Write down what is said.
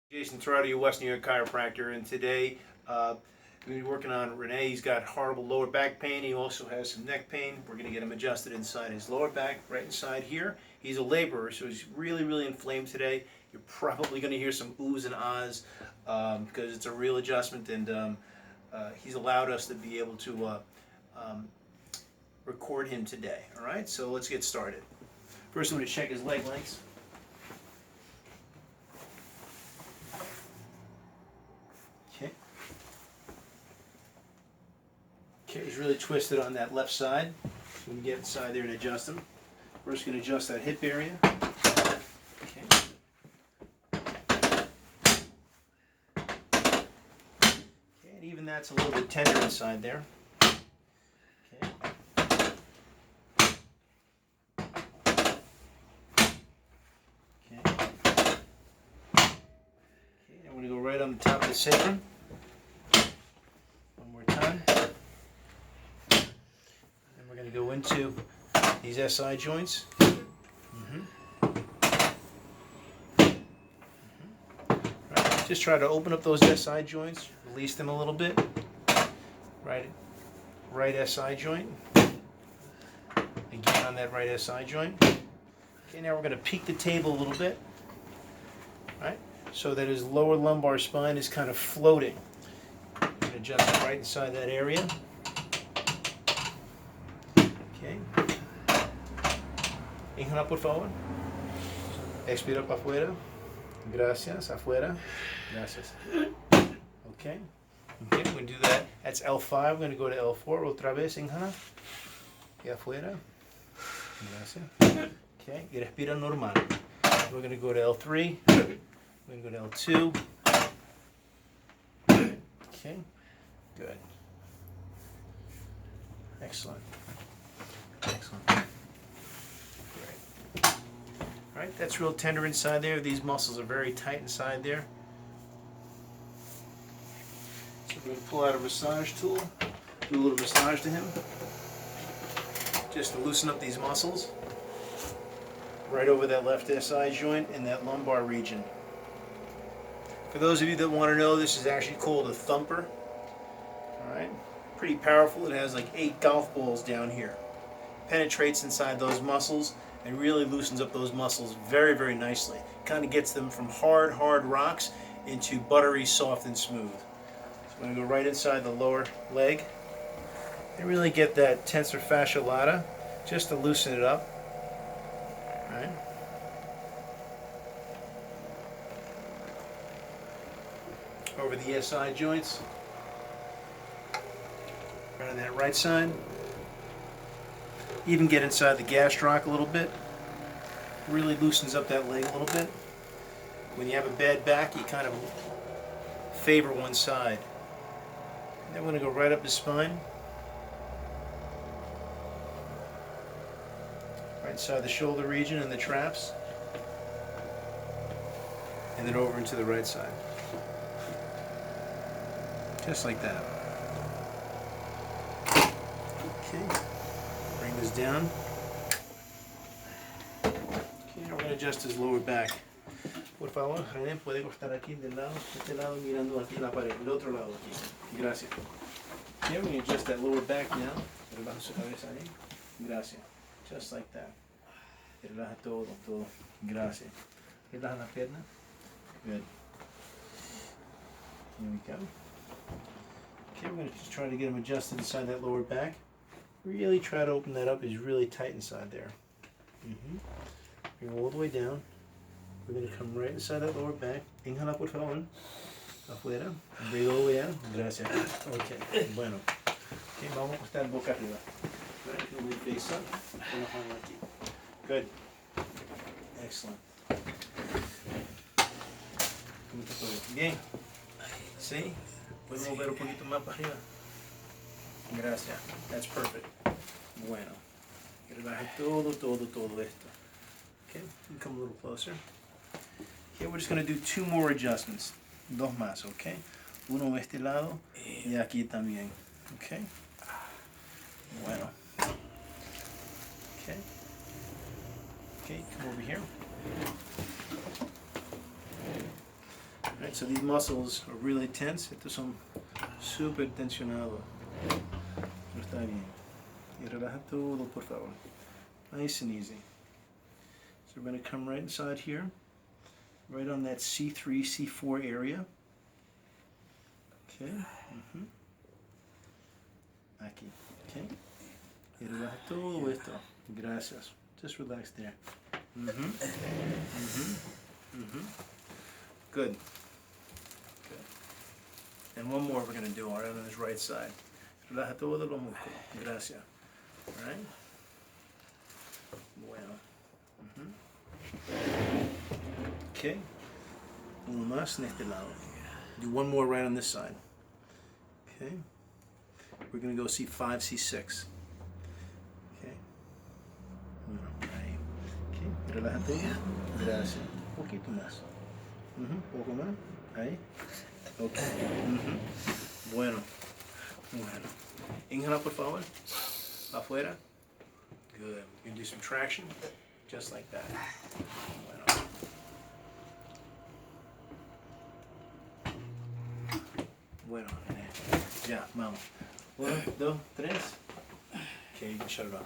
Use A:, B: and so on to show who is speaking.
A: Jason Torado, your West New York chiropractor, and today we're going to be working on Renee. He's got horrible lower back pain. He also has some neck pain. We're going to get him adjusted inside his lower back, right inside here. He's a laborer, so he's really inflamed today. You're probably going to hear some oohs and ahs because it's a real adjustment, and he's allowed us to be able to record him today. All right, so let's get started. First, I'm going to check his leg lengths. Okay, he's really twisted on that left side. So we can get inside there and adjust him. We're just going to adjust that hip area. Okay. Okay, and even that's a little bit tender inside there. Okay. Okay. Okay, I'm going to go right on the top of the sacrum. One more time. Going to go into these SI joints. Right. Just try to open up those SI joints, release them a little bit. Right SI joint. Again on that right SI joint. Okay, now we're going to peak the table a little bit, right? So that his lower lumbar spine is kind of floating. Adjust it right inside that area. Okay. Inhala, por favor. Expira para afuera. Gracias. Afuera. Gracias. Okay. Okay, we're going to do that. That's L5. We're going to go to L4. Otra vez. Inhala. Y afuera. Gracias. Okay. Y respira normal. We're going to go to L3. We're going to go to L2. Okay. Good. Excellent. Excellent. Great. All right, that's real tender inside there. These muscles are very tight inside there. So we're going to pull out a massage tool, do a little massage to him, just to loosen up these muscles. Right over that left SI joint in that lumbar region. For those of you that want to know, this is actually called a thumper. All right, pretty powerful. It has like 8 golf balls down here. Penetrates inside those muscles and really loosens up those muscles very nicely. Kind of gets them from hard rocks into buttery, soft, and smooth. So I'm going to go right inside the lower leg and really get that tensor fascia lata just to loosen it up. All right. Over the SI joints. Right on that right side. Even get inside the gastroc a little bit. Really loosens up that leg a little bit. When you have a bad back, you kind of favor one side. Then we're going to go right up his spine. Right inside the shoulder region and the traps. And then over into the right side. Just like that. Okay. Bring this down. Okay, we're going to adjust his lower back. Por favor, René, puede cortar aquí del lado, este lado mirando aquí la pared, el otro lado aquí. Gracias. Okay, we're going to adjust that lower back now. Relaja su cabeza ahí. Gracias. Just like that. Relaja todo. Gracias. Relaja la pierna. Good. Here we go. Okay, we're going to just try to get him adjusted inside that lower back. Really try to open that up. He's really tight inside there. Bring all the way down. We're going to come right inside that lower back. Inhala, por favor. Afuera. Breathe all the way out. Gracias. Okay. Bueno. Okay, vamos a acostar boca arriba. Right, we'll face up. Good. Excellent. ¿Cómo está todo? Bien. ¿Sí? ¿Puedo mover un poquito más para arriba? Gracias. That's perfect. Bueno. Relaje todo esto. Okay, come a little closer. Okay, we're just going to do 2 more adjustments. 2 más, okay? Uno de este lado y aquí también. Okay? Bueno. Okay. Okay, come over here. So these muscles are really tense. Estos son súper tensionados. Pero está bien. Y relaja todo, por favor. Nice and easy. So we're going to come right inside here, right on that C3, C4 area. Okay. Aquí. Okay. Y relaja todo esto. Gracias. Just relax there. Good. Good. And one more we're going to do right on his right side. Relaja todo lo músculo. Gracias. All right. Bueno. Okay. Uno más en este lado. Do one more right on this side. Okay. We're going to go C5, C6. Okay. Uno, ahí. Okay. Relaja todo. Gracias. Un poquito más. Poco más. Ahí. Okay. Bueno. Bueno. Inhala, por favor. Afuera. Good. You can do some traction, just like that. Bueno. Bueno. Ya, vamos. 1, 2, 3. Okay, you can shut it off.